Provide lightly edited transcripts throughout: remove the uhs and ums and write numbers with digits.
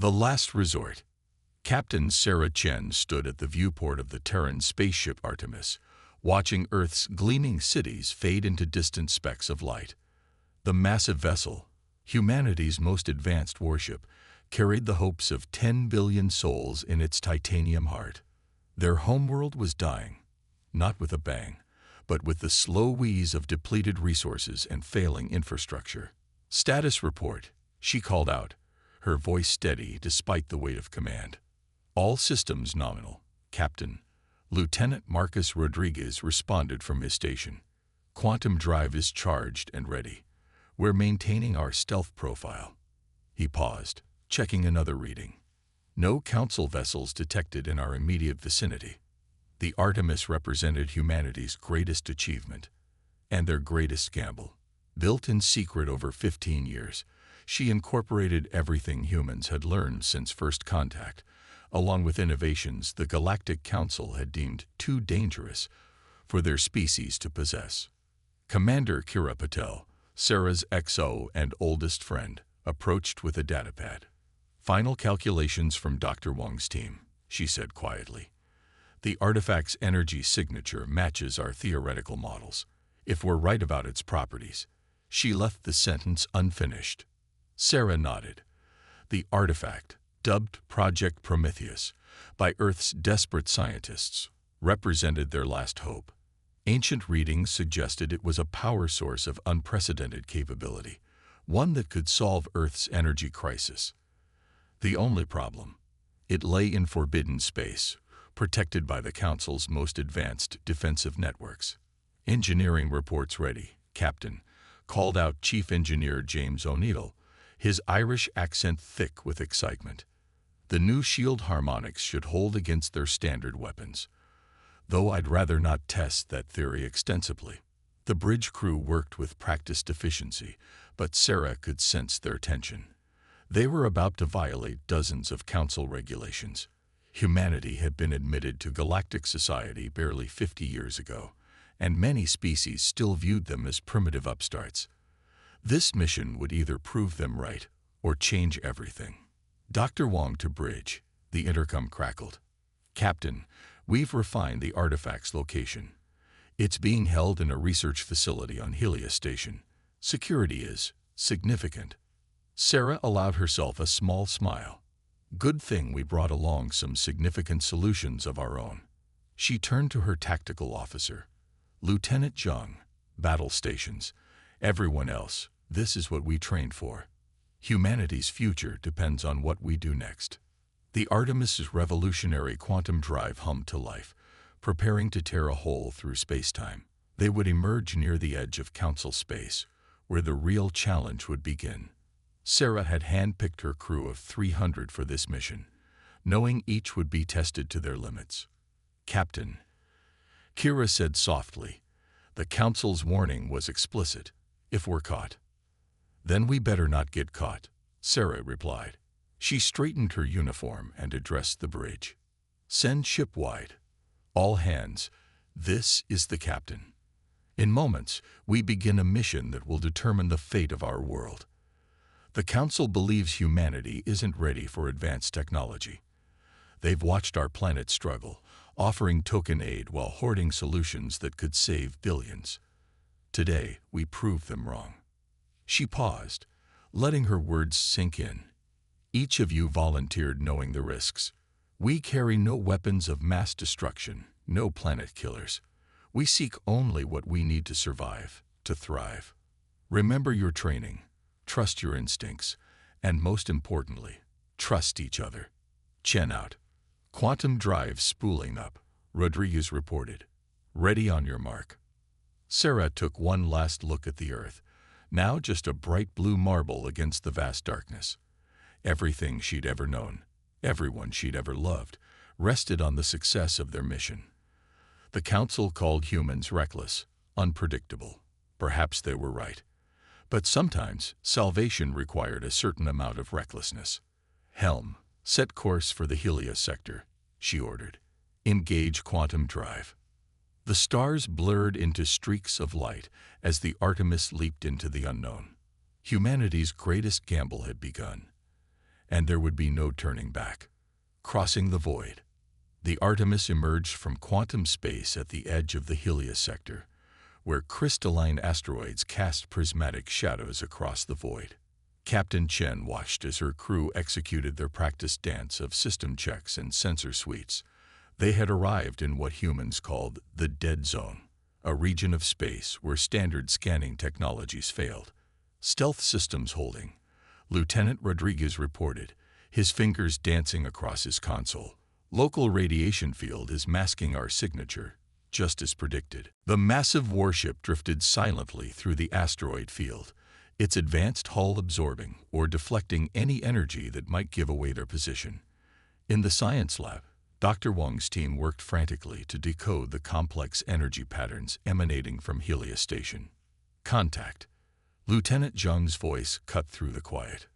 The last resort. Captain Sarah Chen stood at the viewport of the Terran spaceship Artemis, watching Earth's gleaming cities fade into distant specks of light. The massive vessel, humanity's most advanced warship, carried the hopes of 10 billion souls in its titanium heart. Their homeworld was dying, not with a bang, but with the slow wheeze of depleted resources and failing infrastructure. "Status report," she called out, her voice steady despite the weight of command. "All systems nominal, Captain." Lieutenant Marcus Rodriguez responded from his station. "Quantum drive is charged and ready. We're maintaining our stealth profile." He paused, checking another reading. "No Council vessels detected in our immediate vicinity." The Artemis represented humanity's greatest achievement and their greatest gamble. Built in secret over 15 years, she incorporated everything humans had learned since first contact, along with innovations the Galactic Council had deemed too dangerous for their species to possess. Commander Kira Patel, Sarah's XO and oldest friend, approached with a datapad. "Final calculations from Dr. Wong's team," she said quietly. "The artifact's energy signature matches our theoretical models, if we're right about its properties." She left the sentence unfinished. Sarah nodded. The artifact, dubbed Project Prometheus by Earth's desperate scientists, represented their last hope. Ancient readings suggested it was a power source of unprecedented capability, one that could solve Earth's energy crisis. The only problem, it lay in forbidden space, protected by the Council's most advanced defensive networks. "Engineering reports ready, Captain," called out Chief Engineer James O'Neill, his Irish accent thick with excitement. "The new shield harmonics should hold against their standard weapons, though I'd rather not test that theory extensively." The bridge crew worked with practiced efficiency, but Sarah could sense their tension. They were about to violate dozens of Council regulations. Humanity had been admitted to galactic society barely 50 years ago, and many species still viewed them as primitive upstarts. This mission would either prove them right or change everything. "Dr. Wong to bridge," the intercom crackled. "Captain, we've refined the artifact's location. It's being held in a research facility on Helios Station. Security is significant." Sarah allowed herself a small smile. "Good thing we brought along some significant solutions of our own." She turned to her tactical officer. "Lieutenant Zhang, battle stations. Everyone else, this is what we trained for. Humanity's future depends on what we do next." The Artemis's revolutionary quantum drive hummed to life, preparing to tear a hole through space-time. They would emerge near the edge of Council space, where the real challenge would begin. Sarah had handpicked her crew of 300 for this mission, knowing each would be tested to their limits. "Captain," Kira said softly, "the Council's warning was explicit. If we're caught." "Then we better not get caught," Sarah replied. She straightened her uniform and addressed the bridge. "Send ship wide. All hands, this is the captain. In moments, we begin a mission that will determine the fate of our world. The Council believes humanity isn't ready for advanced technology. They've watched our planet struggle, offering token aid while hoarding solutions that could save billions. Today, we prove them wrong." She paused, letting her words sink in. "Each of you volunteered knowing the risks. We carry no weapons of mass destruction, no planet killers. We seek only what we need to survive, to thrive. Remember your training, trust your instincts, and most importantly, trust each other." "Chen out. Quantum drive spooling up," Rodriguez reported. "Ready on your mark." Sarah took one last look at the Earth, now just a bright blue marble against the vast darkness. Everything she'd ever known, everyone she'd ever loved, rested on the success of their mission. The Council called humans reckless, unpredictable. Perhaps they were right. But sometimes salvation required a certain amount of recklessness. "Helm, set course for the Helios sector," she ordered. "Engage quantum drive." The stars blurred into streaks of light as the Artemis leaped into the unknown. Humanity's greatest gamble had begun. and there would be no turning back. Crossing the void. The Artemis emerged from quantum space at the edge of the Helios sector, where crystalline asteroids cast prismatic shadows across the void. Captain Chen watched as her crew executed their practice dance of system checks and sensor suites. They had arrived in what humans called the dead zone, a region of space where standard scanning technologies failed. Stealth systems holding, Lieutenant Rodriguez reported, his fingers dancing across his console. Local radiation field is masking our signature, just as predicted. The massive warship drifted silently through the asteroid field, its advanced hull absorbing or deflecting any energy that might give away their position. In the science lab, Dr. Wang's team worked frantically to decode the complex energy patterns emanating from Helios Station. Contact. Lieutenant Zhang's voice cut through the quiet.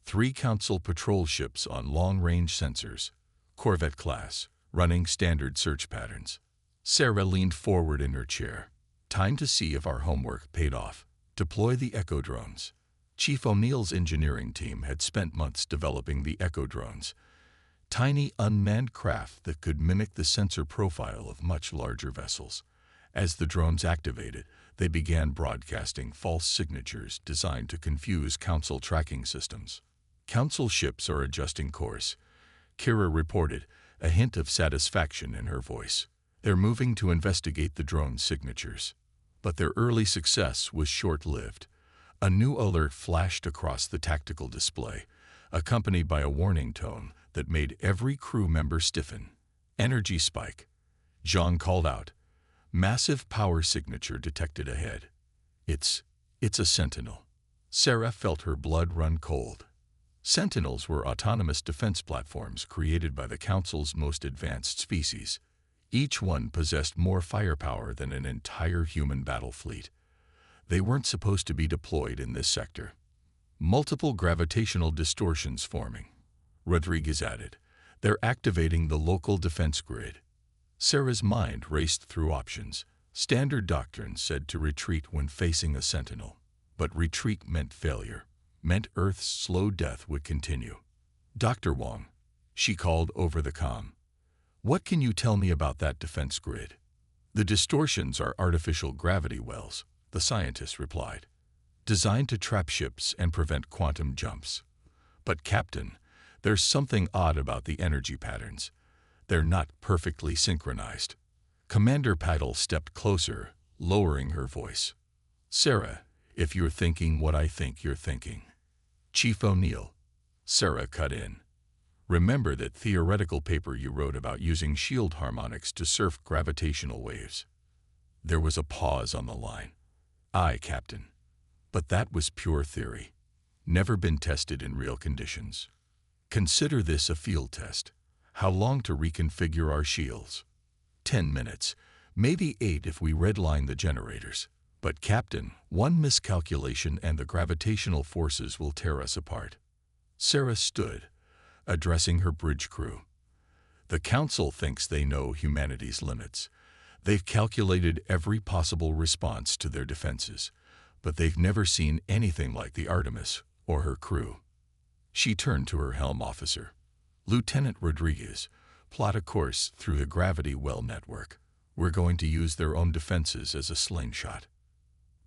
3 Council patrol ships on long-range sensors, Corvette class, running standard search patterns. Sarah leaned forward in her chair. Time to see if our homework paid off. Deploy the Echo drones. Chief O'Neill's engineering team had spent months developing the Echo drones, tiny unmanned craft that could mimic the sensor profile of much larger vessels. As the drones activated, they began broadcasting false signatures designed to confuse Council tracking systems. Council ships are adjusting course, Kira reported, a hint of satisfaction in her voice. They're moving to investigate the drone's signatures. But their early success was short-lived. A new alert flashed across the tactical display, accompanied by a warning tone that made every crew member stiffen. Energy spike. Zhang called out. Massive power signature detected ahead. It's a sentinel. Sarah felt her blood run cold. Sentinels were autonomous defense platforms created by the Council's most advanced species. Each one possessed more firepower than an entire human battle fleet. They weren't supposed to be deployed in this sector. Multiple gravitational distortions forming. Rodriguez added, they're activating the local defense grid. Sarah's mind raced through options. Standard doctrine said to retreat when facing a sentinel. But retreat meant failure, meant Earth's slow death would continue. Dr. Wang, she called over the comm. What can you tell me about that defense grid? The distortions are artificial gravity wells, the scientist replied, designed to trap ships and prevent quantum jumps. But Captain, there's something odd about the energy patterns. They're not perfectly synchronized. Commander Paddle stepped closer, lowering her voice. Sarah, if you're thinking what I think you're thinking. Chief O'Neill. Sarah cut in. Remember that theoretical paper you wrote about using shield harmonics to surf gravitational waves? There was a pause on the line. Aye, Captain. But that was pure theory. Never been tested in real conditions. Consider this a field test. How long to reconfigure our shields? 10 minutes, maybe 8 if we redline the generators. But Captain, one miscalculation and the gravitational forces will tear us apart. Sarah stood, addressing her bridge crew. The Council thinks they know humanity's limits. They've calculated every possible response to their defenses, but they've never seen anything like the Artemis or her crew. She turned to her helm officer. Lieutenant Rodriguez, plot a course through the gravity well network. We're going to use their own defenses as a slingshot.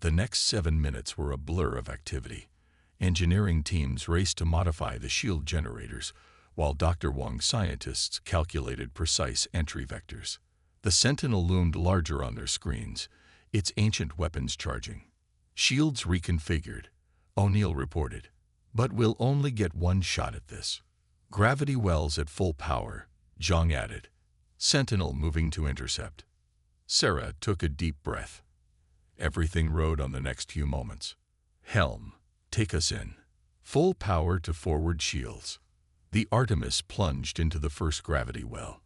The next 7 minutes were a blur of activity. Engineering teams raced to modify the shield generators, while Dr. Wang's scientists calculated precise entry vectors. The Sentinel loomed larger on their screens, its ancient weapons charging. Shields reconfigured, O'Neill reported. But we'll only get one shot at this. Gravity wells at full power, Zhang added. Sentinel moving to intercept. Sarah took a deep breath. Everything rode on the next few moments. Helm, take us in. Full power to forward shields. The Artemis plunged into the first gravity well.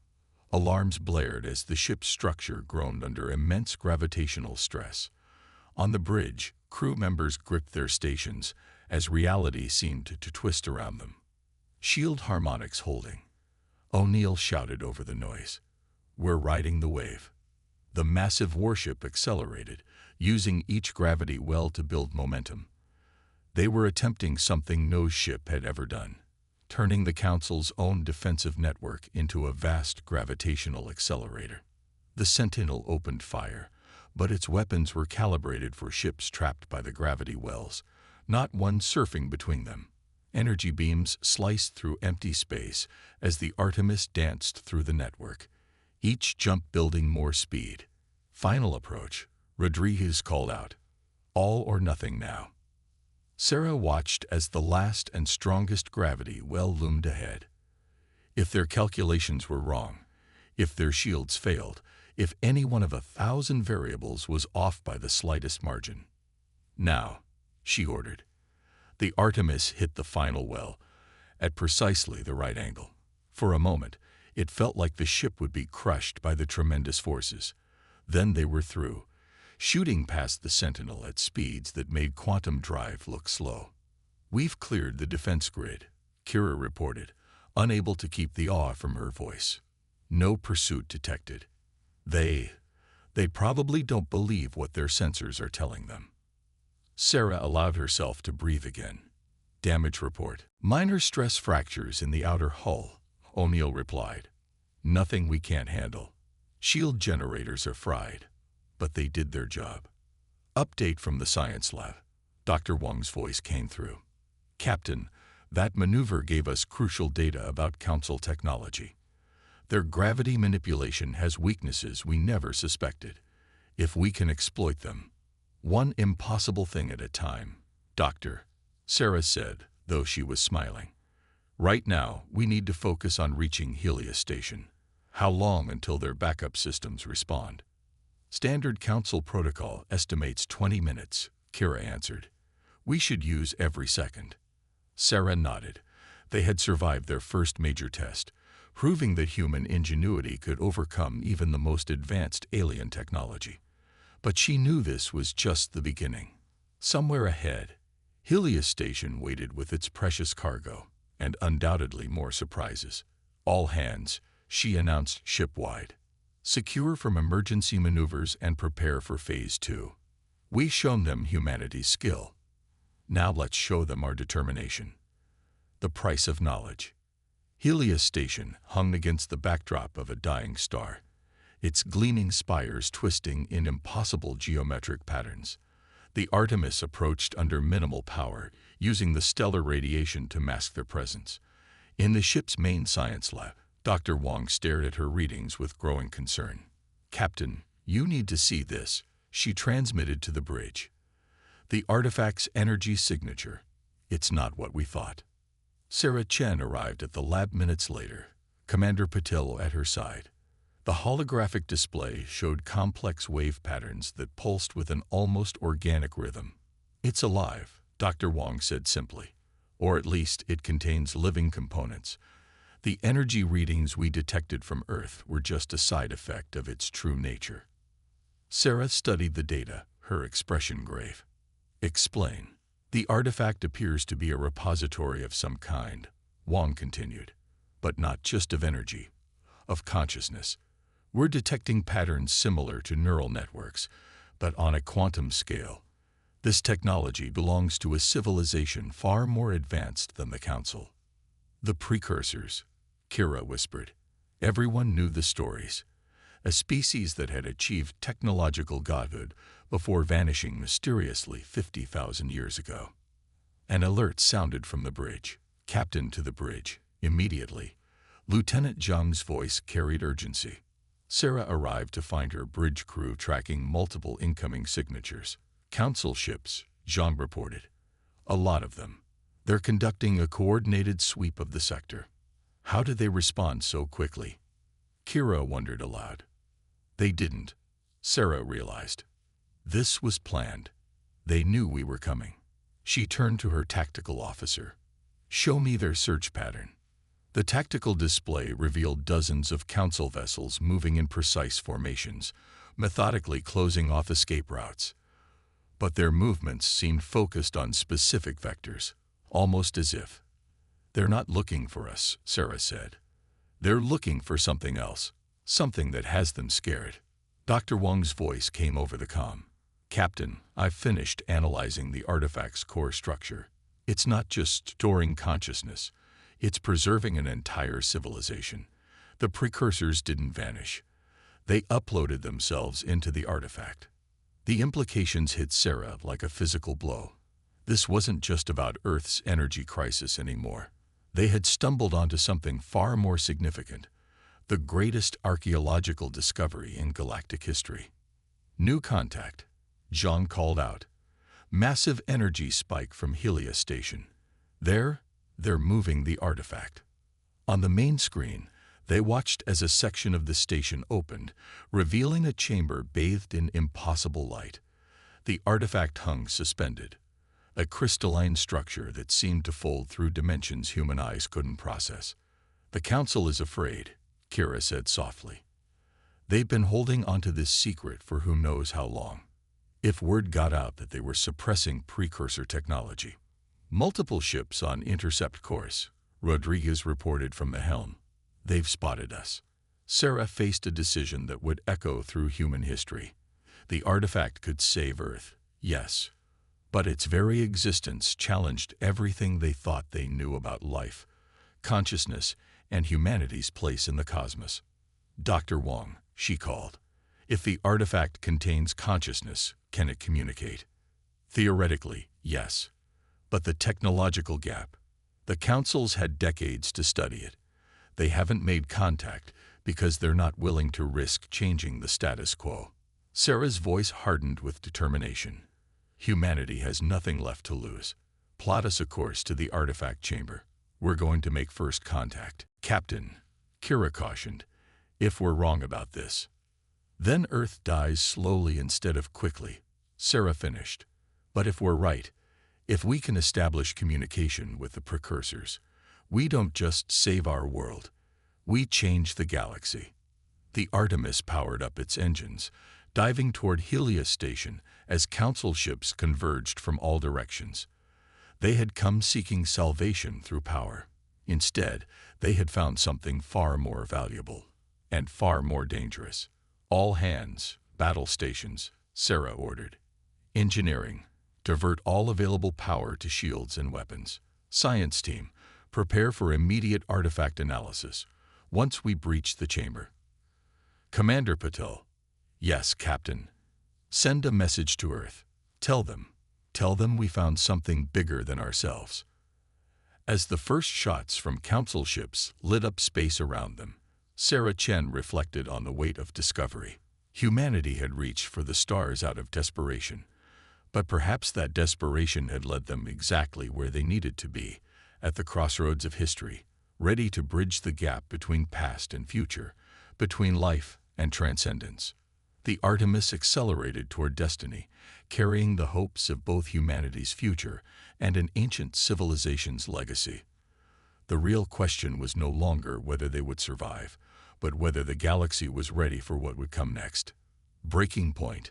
Alarms blared as the ship's structure groaned under immense gravitational stress. On the bridge, crew members gripped their stations as reality seemed to twist around them. Shield harmonics holding. O'Neill shouted over the noise. We're riding the wave. The massive warship accelerated, using each gravity well to build momentum. They were attempting something no ship had ever done. turning the Council's own defensive network into a vast gravitational accelerator. The Sentinel opened fire, but its weapons were calibrated for ships trapped by the gravity wells, not one surfing between them. Energy beams sliced through empty space as the Artemis danced through the network, each jump building more speed. Final approach, Rodriguez called out. All or nothing now. Sarah watched as the last and strongest gravity well loomed ahead. If their calculations were wrong, if their shields failed, if any one of 1,000 variables was off by the slightest margin. Now, she ordered. The Artemis hit the final well, at precisely the right angle. For a moment, it felt like the ship would be crushed by the tremendous forces. Then they were through, shooting past the Sentinel at speeds that made quantum drive look slow. "We've cleared the defense grid," Kira reported, unable to keep the awe from her voice. "No pursuit detected. They probably don't believe what their sensors are telling them." Sarah allowed herself to breathe again. "Damage report. Minor stress fractures in the outer hull," O'Neill replied. "Nothing we can't handle. Shield generators are fried, but they did their job." "Update from the science lab." Dr. Wong's voice came through. "Captain, that maneuver gave us crucial data about Council technology. Their gravity manipulation has weaknesses we never suspected. If we can exploit them, one impossible thing at a time." "Doctor," Sarah said, though she was smiling. "Right now, we need to focus on reaching Helios Station. How long until their backup systems respond?" "Standard Council protocol estimates 20 minutes, Kira answered. "We should use every second." Sarah nodded. They had survived their first major test, proving that human ingenuity could overcome even the most advanced alien technology. But she knew this was just the beginning. Somewhere ahead, Helios Station waited with its precious cargo, and undoubtedly more surprises. "All hands," she announced ship-wide. "Secure from emergency maneuvers and prepare for Phase 2. We've shown them humanity's skill. Now let's show them our determination." The price of knowledge. Helios Station hung against the backdrop of a dying star, its gleaming spires twisting in impossible geometric patterns. The Artemis approached under minimal power, using the stellar radiation to mask their presence. In the ship's main science lab, Dr. Wong stared at her readings with growing concern. "Captain, you need to see this," she transmitted to the bridge. "The artifact's energy signature. It's not what we thought." Sarah Chen arrived at the lab minutes later, Commander Patil at her side. The holographic display showed complex wave patterns that pulsed with an almost organic rhythm. "It's alive," Dr. Wong said simply. "Or at least it contains living components. The energy readings we detected from Earth were just a side effect of its true nature." Sarah studied the data, her expression grave. "Explain." "The artifact appears to be a repository of some kind," Wong continued. "But not just of energy, of consciousness. We're detecting patterns similar to neural networks, but on a quantum scale. This technology belongs to a civilization far more advanced than the Council." "The precursors," Kira whispered. Everyone knew the stories. A species that had achieved technological godhood before vanishing mysteriously 50,000 years ago. An alert sounded from the bridge. "Captain to the bridge, immediately." Lieutenant Zhang's voice carried urgency. Sarah arrived to find her bridge crew tracking multiple incoming signatures. "Council ships," Zhang reported. "A lot of them. They're conducting a coordinated sweep of the sector." "How did they respond so quickly?" Kira wondered aloud. "They didn't," Sarah realized. "This was planned. They knew we were coming." She turned to her tactical officer. "Show me their search pattern." The tactical display revealed dozens of Council vessels moving in precise formations, methodically closing off escape routes. But their movements seemed focused on specific vectors, almost as if. "They're not looking for us," Sarah said. "They're looking for something else, something that has them scared." Dr. Wong's voice came over the comm. "Captain, I've finished analyzing the artifact's core structure. It's not just storing consciousness. It's preserving an entire civilization. The precursors didn't vanish. They uploaded themselves into the artifact. The implications hit Sarah like a physical blow. This wasn't just about Earth's energy crisis anymore. They had stumbled onto something far more significant, the greatest archaeological discovery in galactic history. New contact, Jean called out. Massive energy spike from Helios Station. They're moving the artifact. On the main screen, they watched as a section of the station opened, revealing a chamber bathed in impossible light. The artifact hung suspended, a crystalline structure that seemed to fold through dimensions human eyes couldn't process. "The Council is afraid," Kira said softly. "They've been holding onto this secret for who knows how long. If word got out that they were suppressing precursor technology." "Multiple ships on intercept course," Rodriguez reported from the helm. "They've spotted us." Sarah faced a decision that would echo through human history. The artifact could save Earth, yes, but its very existence challenged everything they thought they knew about life, consciousness, and humanity's place in the cosmos. "Dr. Wong," she called, "if the artifact contains consciousness, can it communicate?" "Theoretically, yes. But the technological gap. The councils had decades to study it. They haven't made contact because they're not willing to risk changing the status quo." Sarah's voice hardened with determination. "Humanity has nothing left to lose. Plot us a course to the artifact chamber. We're going to make first contact." "Captain," Kira cautioned, "if we're wrong about this, then Earth dies slowly instead of quickly," Sarah finished. "But if we're right, if we can establish communication with the precursors, we don't just save our world, we change the galaxy." The Artemis powered up its engines, diving toward Helios Station as council ships converged from all directions. They had come seeking salvation through power. Instead, they had found something far more valuable and far more dangerous. "All hands, battle stations," Sarah ordered. "Engineering, divert all available power to shields and weapons. Science team, prepare for immediate artifact analysis once we breach the chamber." "Commander Patel." "Yes, Captain. Send a message to Earth. Tell them we found something bigger than ourselves." As the first shots from council ships lit up space around them, Sarah Chen reflected on the weight of discovery. Humanity had reached for the stars out of desperation, but perhaps that desperation had led them exactly where they needed to be, at the crossroads of history, ready to bridge the gap between past and future, between life and transcendence. The Artemis accelerated toward destiny, carrying the hopes of both humanity's future and an ancient civilization's legacy. The real question was no longer whether they would survive, but whether the galaxy was ready for what would come next. Breaking point.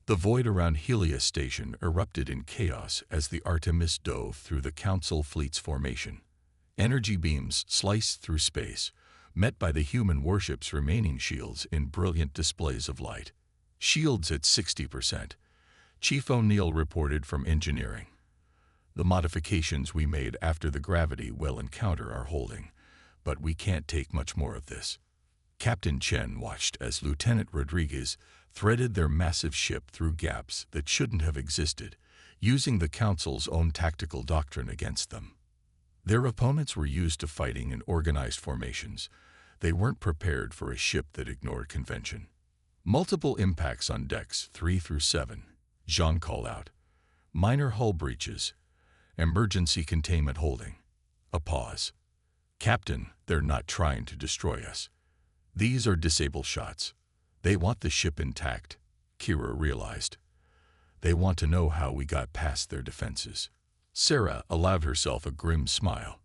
The void around Helios Station erupted in chaos as the Artemis dove through the Council fleet's formation. Energy beams sliced through space, met by the human warship's remaining shields in brilliant displays of light. "Shields at 60%, Chief O'Neill reported from engineering. "The modifications we made after the gravity well encounter are holding, but we can't take much more of this." Captain Chen watched as Lieutenant Rodriguez threaded their massive ship through gaps that shouldn't have existed, using the Council's own tactical doctrine against them. Their opponents were used to fighting in organized formations. They weren't prepared for a ship that ignored convention. "Multiple impacts on decks 3 through 7, Jean called out. "Minor hull breaches. Emergency containment holding." A pause. "Captain, they're not trying to destroy us. These are disable shots. They want the ship intact," Kira realized. "They want to know how we got past their defenses." Sarah allowed herself a grim smile.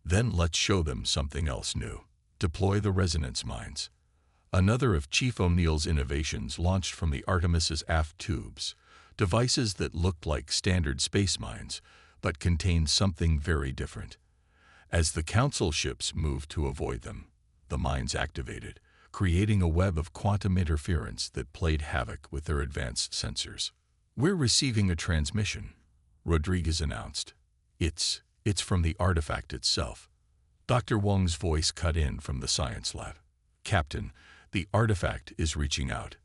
"Then let's show them something else new. Deploy the resonance mines." Another of Chief O'Neill's innovations launched from the Artemis's aft tubes, devices that looked like standard space mines, but contained something very different. As the Council ships moved to avoid them, the mines activated, creating a web of quantum interference that played havoc with their advanced sensors. "We're receiving a transmission," Rodriguez announced. It's from the artifact itself." Dr. Wong's voice cut in from the science lab. Captain, the artifact is reaching out.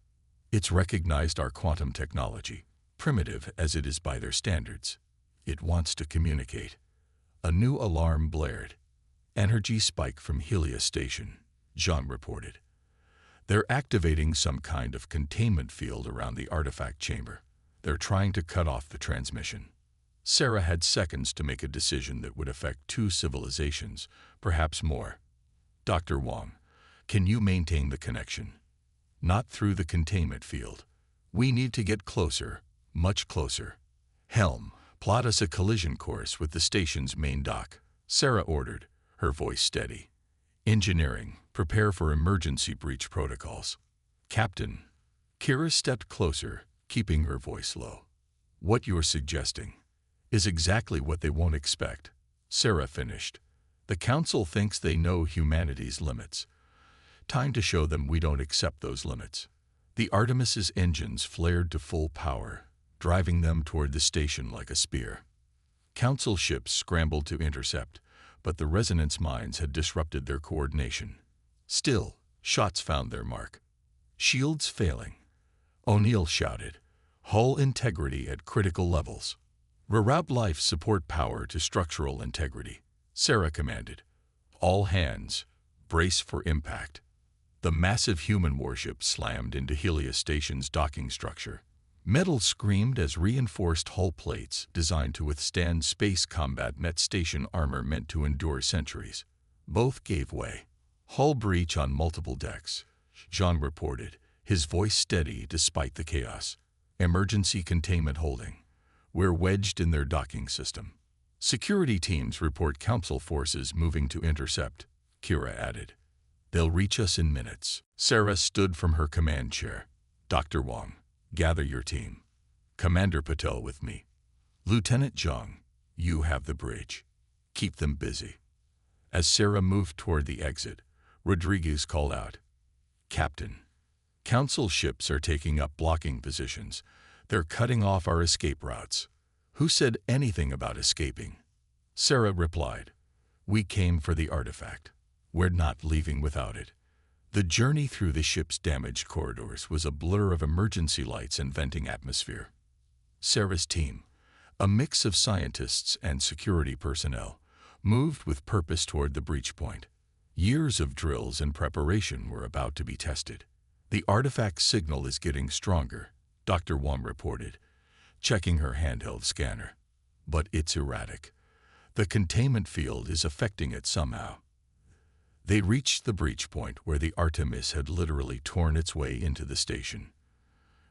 It's recognized our quantum technology, primitive as it is by their standards. It wants to communicate. A new alarm blared. Energy spike from Helios Station, Jean reported. They're activating some kind of containment field around the artifact chamber. They're trying to cut off the transmission. Sarah had seconds to make a decision that would affect 2 civilizations, perhaps more. Dr. Wong, can you maintain the connection? Not through the containment field. We need to get closer, much closer. Helm, plot us a collision course with the station's main dock, Sarah ordered, her voice steady. Engineering, prepare for emergency breach protocols. Captain. Kira stepped closer, keeping her voice low. What you're suggesting is exactly what they won't expect, Sarah finished. The Council thinks they know humanity's limits. Time to show them we don't accept those limits. The Artemis's engines flared to full power, driving them toward the station like a spear. Council ships scrambled to intercept, but the resonance mines had disrupted their coordination. Still, shots found their mark. Shields failing. O'Neill shouted, hull integrity at critical levels. Reroute life support power to structural integrity, Sarah commanded. All hands, brace for impact. The massive human warship slammed into Helios Station's docking structure. Metal screamed as reinforced hull plates designed to withstand space combat met station armor meant to endure centuries. Both gave way. Hull breach on multiple decks, Jean reported, his voice steady despite the chaos. Emergency containment holding. We're wedged in their docking system. Security teams report Council forces moving to intercept, Kira added. They'll reach us in minutes. Sarah stood from her command chair. Dr. Wong, gather your team. Commander Patel with me. Lieutenant Zhang, you have the bridge. Keep them busy. As Sarah moved toward the exit, Rodriguez called out, Captain, Council ships are taking up blocking positions. They're cutting off our escape routes. Who said anything about escaping? Sarah replied, we came for the artifact. We're not leaving without it. The journey through the ship's damaged corridors was a blur of emergency lights and venting atmosphere. Sarah's team, a mix of scientists and security personnel, moved with purpose toward the breach point. Years of drills and preparation were about to be tested. The artifact signal is getting stronger, Dr. Wong reported, checking her handheld scanner. But it's erratic. The containment field is affecting it somehow. They reached the breach point where the Artemis had literally torn its way into the station.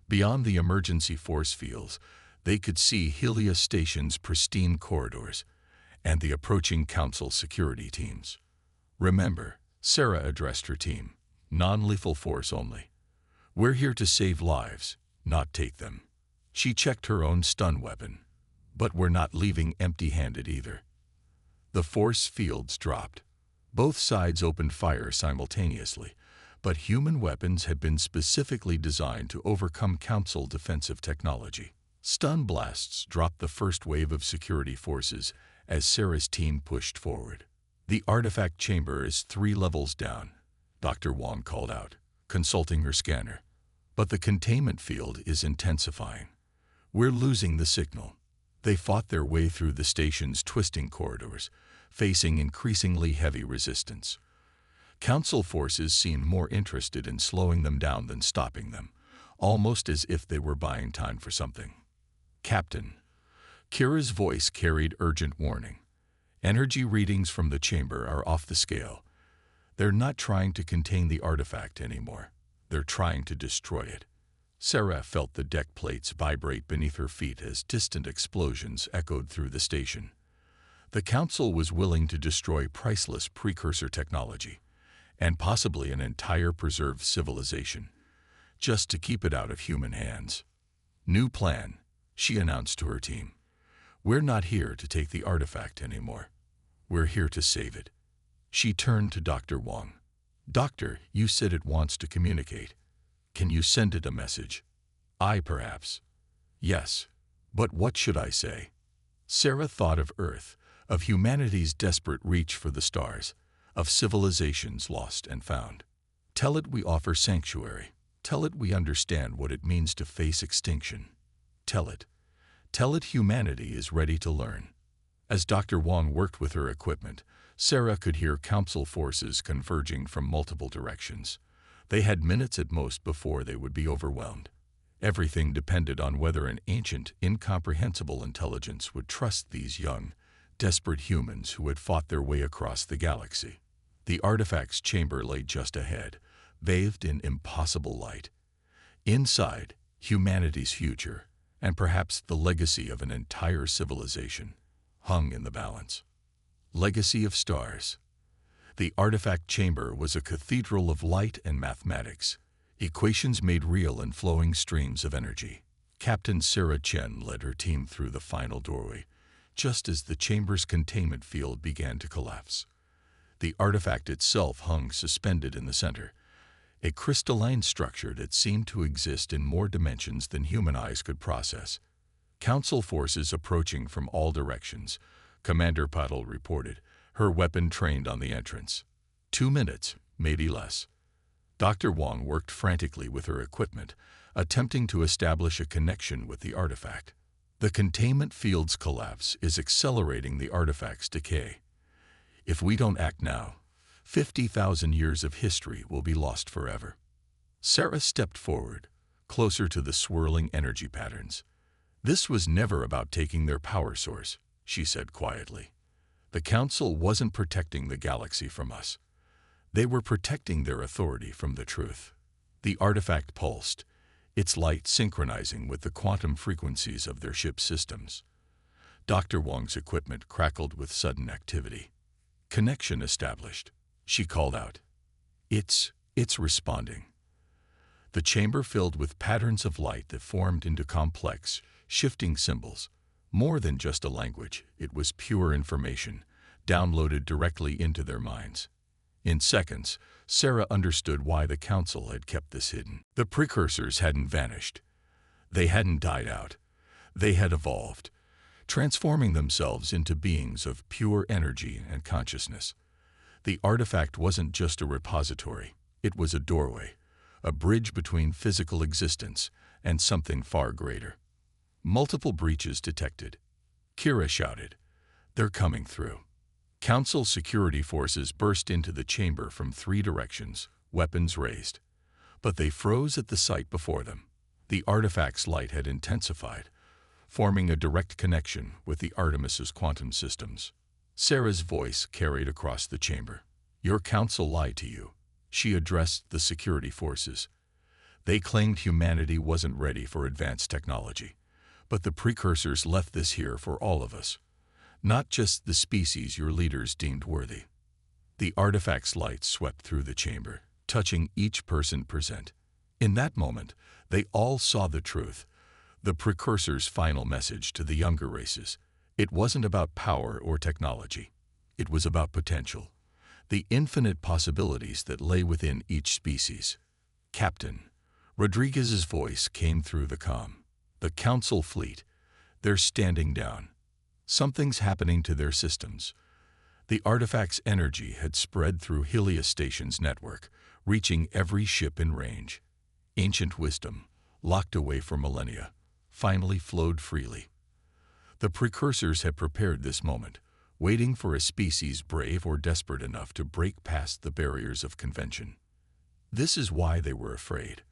Beyond the emergency force fields, they could see Helios Station's pristine corridors and the approaching Council security teams. Remember, Sarah addressed her team, non-lethal force only. We're here to save lives, not take them. She checked her own stun weapon. But we're not leaving empty-handed either. The force fields dropped. Both sides opened fire simultaneously, but human weapons had been specifically designed to overcome Council defensive technology. Stun blasts dropped the first wave of security forces as Sarah's team pushed forward. The artifact chamber is 3 levels down, Dr. Wong called out, consulting her scanner. But the containment field is intensifying. We're losing the signal. They fought their way through the station's twisting corridors, facing increasingly heavy resistance. Council forces seemed more interested in slowing them down than stopping them, almost as if they were buying time for something. Captain. Kira's voice carried urgent warning. Energy readings from the chamber are off the scale. They're not trying to contain the artifact anymore. They're trying to destroy it. Sarah felt the deck plates vibrate beneath her feet as distant explosions echoed through the station. The Council was willing to destroy priceless precursor technology, and possibly an entire preserved civilization, just to keep it out of human hands. New plan, she announced to her team. We're not here to take the artifact anymore. We're here to save it. She turned to Dr. Wong. Doctor, you said it wants to communicate. Can you send it a message? Perhaps. Yes. But what should I say? Sarah thought of Earth, of humanity's desperate reach for the stars. of civilizations lost and found. Tell it we offer sanctuary. Tell it we understand what it means to face extinction. Tell it humanity is ready to learn. As Dr. Wong worked with her equipment, Sarah could hear council forces converging from multiple directions. They had minutes at most before they would be overwhelmed. Everything depended on whether an ancient, incomprehensible intelligence would trust these young, desperate humans who had fought their way across the galaxy. The artifact's chamber lay just ahead, bathed in impossible light. Inside, humanity's future, and perhaps the legacy of an entire civilization, hung in the balance. Legacy of stars. The artifact chamber was a cathedral of light and mathematics, equations made real in flowing streams of energy. Captain Sarah Chen led her team through the final doorway, just as the chamber's containment field began to collapse. The artifact itself hung suspended in the center, a crystalline structure that seemed to exist in more dimensions than human eyes could process. Council forces approaching from all directions, Commander Patel reported, her weapon trained on the entrance. 2 minutes, maybe less. Dr. Wong worked frantically with her equipment, attempting to establish a connection with the artifact. The containment field's collapse is accelerating the artifact's decay. If we don't act now, 50,000 years of history will be lost forever. Sarah stepped forward, closer to the swirling energy patterns. This was never about taking their power source, she said quietly. The Council wasn't protecting the galaxy from us. They were protecting their authority from the truth. The artifact pulsed, its light synchronizing with the quantum frequencies of their ship's systems. Dr. Wong's equipment crackled with sudden activity. Connection established, she called out. It's responding. The chamber filled with patterns of light that formed into complex, shifting symbols. More than just a language, it was pure information, downloaded directly into their minds. In seconds, Sarah understood why the Council had kept this hidden. The precursors hadn't vanished. They hadn't died out. They had evolved, transforming themselves into beings of pure energy and consciousness. The artifact wasn't just a repository. It was a doorway, a bridge between physical existence and something far greater. Multiple breaches detected. Kira shouted, "They're coming through." Council security forces burst into the chamber from 3 directions, weapons raised. But they froze at the sight before them. The artifact's light had intensified, forming a direct connection with the Artemis's quantum systems. Sarah's voice carried across the chamber. "Your Council lied to you," she addressed the security forces. They claimed humanity wasn't ready for advanced technology. But the precursors left this here for all of us, not just the species your leaders deemed worthy. The artifact's light swept through the chamber, touching each person present. In that moment, they all saw the truth, the precursor's final message to the younger races. It wasn't about power or technology. It was about potential, the infinite possibilities that lay within each species. "Captain," Rodriguez's voice came through the comm. "The Council fleet, they're standing down. Something's happening to their systems." The artifact's energy had spread through Helios Station's network, reaching every ship in range. Ancient wisdom, locked away for millennia, finally flowed freely. The precursors had prepared this moment, waiting for a species brave or desperate enough to break past the barriers of convention. "This is why they were afraid,"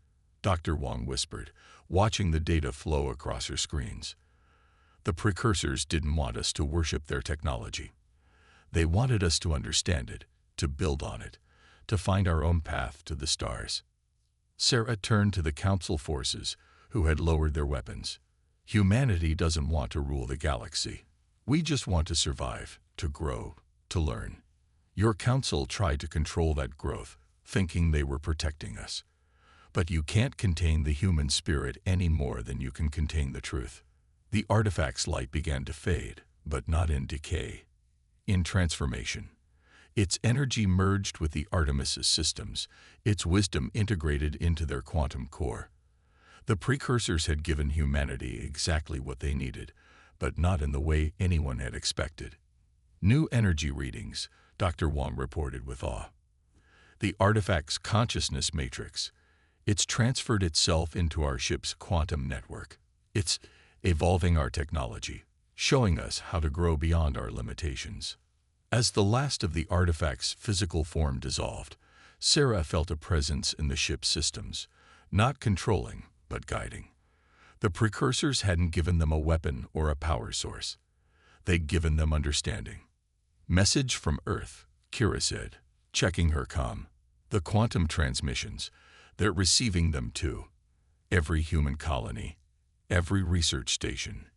Dr. Wong whispered, watching the data flow across her screens. "The precursors didn't want us to worship their technology. They wanted us to understand it, to build on it, to find our own path to the stars." Sarah turned to the Council forces, who had lowered their weapons. "Humanity doesn't want to rule the galaxy. We just want to survive, to grow, to learn. Your Council tried to control that growth, thinking they were protecting us. But you can't contain the human spirit any more than you can contain the truth." The artifact's light began to fade, but not in decay. In transformation. Its energy merged with the Artemis's systems, its wisdom integrated into their quantum core. The precursors had given humanity exactly what they needed, but not in the way anyone had expected. New energy readings, Dr. Wong reported with awe. The artifact's consciousness matrix. It's transferred itself into our ship's quantum network. It's evolving our technology, showing us how to grow beyond our limitations. As the last of the artifact's physical form dissolved, Sarah felt a presence in the ship's systems, not controlling, but guiding. The precursors hadn't given them a weapon or a power source. They'd given them understanding. Message from Earth, Kira said, checking her comm. The quantum transmissions, they're receiving them too. Every human colony, every research station.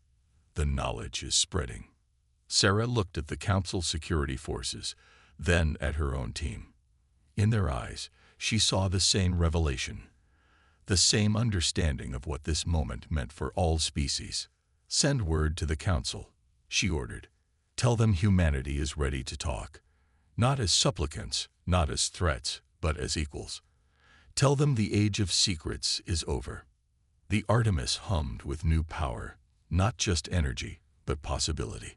The knowledge is spreading. Sarah looked at the Council security forces, then at her own team. In their eyes, she saw the same revelation, the same understanding of what this moment meant for all species. Send word to the Council, she ordered. Tell them humanity is ready to talk. Not as supplicants, not as threats, but as equals. Tell them the age of secrets is over. The Artemis hummed with new power, not just energy, but possibility.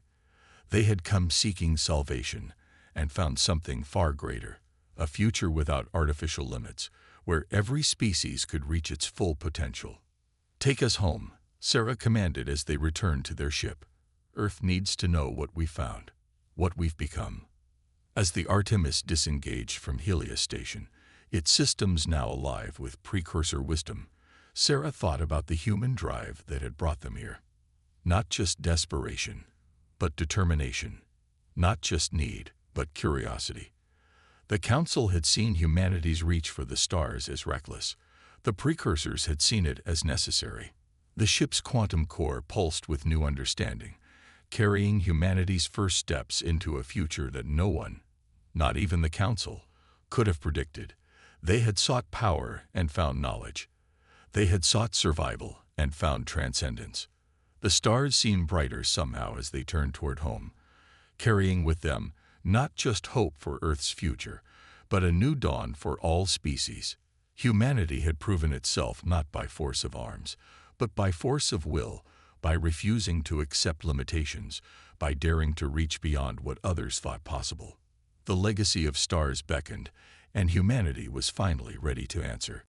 They had come seeking salvation and found something far greater, a future without artificial limits, where every species could reach its full potential. Take us home, Sarah commanded as they returned to their ship. Earth needs to know what we found, what we've become. As the Artemis disengaged from Helios Station, its systems now alive with precursor wisdom, Sarah thought about the human drive that had brought them here. Not just desperation, but determination. Not just need, but curiosity. The Council had seen humanity's reach for the stars as reckless. The precursors had seen it as necessary. The ship's quantum core pulsed with new understanding, carrying humanity's first steps into a future that no one, not even the Council, could have predicted. They had sought power and found knowledge. They had sought survival and found transcendence. The stars seemed brighter somehow as they turned toward home, carrying with them not just hope for Earth's future, but a new dawn for all species. Humanity had proven itself not by force of arms, but by force of will, by refusing to accept limitations, by daring to reach beyond what others thought possible. The legacy of stars beckoned, and humanity was finally ready to answer.